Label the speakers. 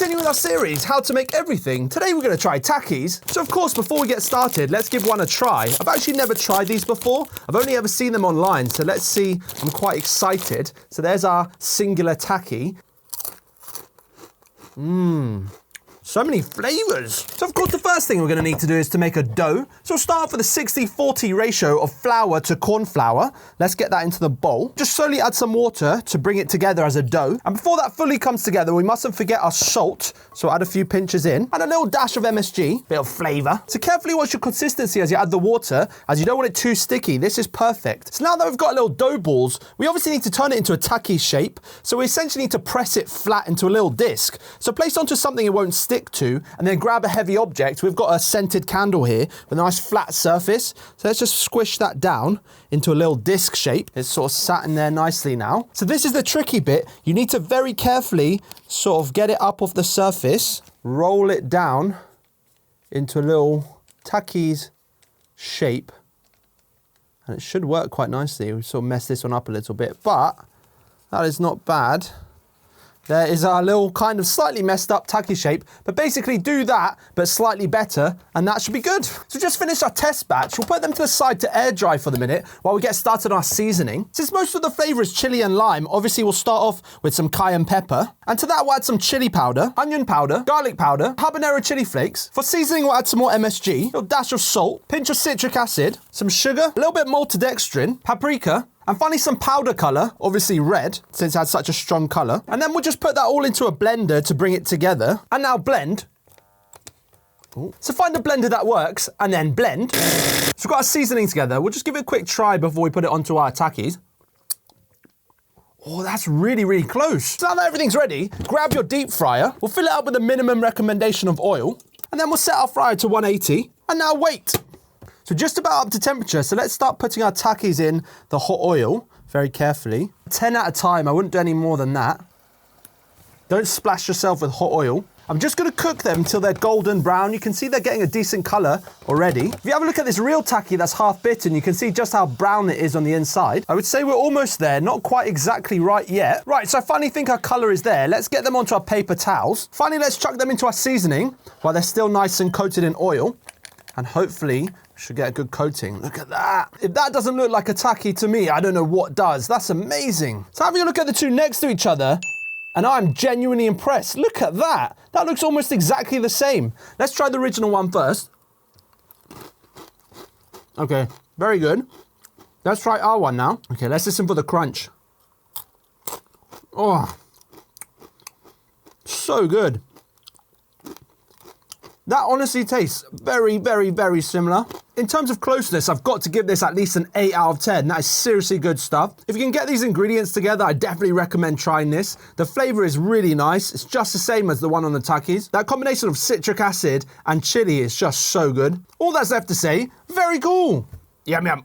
Speaker 1: Continuing with our series, how to make everything. Today we're going to try Takis. So of course, before we get started, let's give one a try. I've actually never tried these before. I've only ever seen them online, so let's see. I'm quite excited. So there's our singular Taki. So many flavors. So of course, the first thing we're going to need to do is to make a dough. So we'll start off with a 60-40 ratio of flour to corn flour. Let's get that into the bowl. Just slowly add some water to bring it together as a dough. And before that fully comes together, we mustn't forget our salt. So add a few pinches in and a little dash of MSG, bit of flavor. So carefully watch your consistency as you add the water, as you don't want it too sticky. This is perfect. So now that we've got little dough balls, we obviously need to turn it into a Taki shape. So we essentially need to press it flat into a little disc. So place onto something it won't stick to, and then grab a heavy object. We've got a scented candle here with a nice flat surface. So let's just squish that down into a little disc shape. It's sort of sat in there nicely now. So this is the tricky bit. You need to very carefully sort of get it up off the surface, roll it down into a little Takis shape, and it should work quite nicely. We sort of messed this one up a little bit, but that is not bad. There is our little kind of slightly messed up Taki shape, but basically do that, but slightly better, and that should be good. So just finished our test batch. We'll put them to the side to air dry for the minute while we get started on our seasoning. Since most of the flavor is chili and lime, obviously we'll start off with some cayenne pepper. And to that we'll add some chili powder, onion powder, garlic powder, habanero chili flakes. For seasoning we'll add some more MSG, a little dash of salt, pinch of citric acid, some sugar, a little bit maltodextrin, paprika, and finally some powder colour, obviously red, since it has such a strong colour. And then we'll just put that all into a blender to bring it together. And now blend. Ooh. So find a blender that works, and then blend. So we've got our seasoning together. We'll just give it a quick try before we put it onto our Takis. Oh, that's really, really close. So now that everything's ready, grab your deep fryer. We'll fill it up with a minimum recommendation of oil. And then we'll set our fryer to 180. And now wait. So just about up to temperature, so let's start putting our Takis in the hot oil very carefully. 10 at a time, I wouldn't do any more than that. Don't splash yourself with hot oil. I'm just going to cook them until they're golden brown. You can see they're getting a decent colour already. If you have a look at this real Taki that's half bitten, you can see just how brown it is on the inside. I would say we're almost there, not quite exactly right yet. Right, so I finally think our colour is there. Let's get them onto our paper towels. Finally, let's chuck them into our seasoning while they're still nice and coated in oil. And hopefully, should get a good coating. Look at that. If that doesn't look like a Taki to me, I don't know what does. That's amazing. So having a look at the two next to each other, and I'm genuinely impressed. Look at that. That looks almost exactly the same. Let's try the original one first. Okay, very good. Let's try our one now. Okay, let's listen for the crunch. Oh, so good. That honestly tastes very, very, very similar. In terms of closeness, I've got to give this at least an 8 out of 10. That is seriously good stuff. If you can get these ingredients together, I definitely recommend trying this. The flavor is really nice. It's just the same as the one on the Takis. That combination of citric acid and chili is just so good. All that's left to say, very cool. Yum, yum.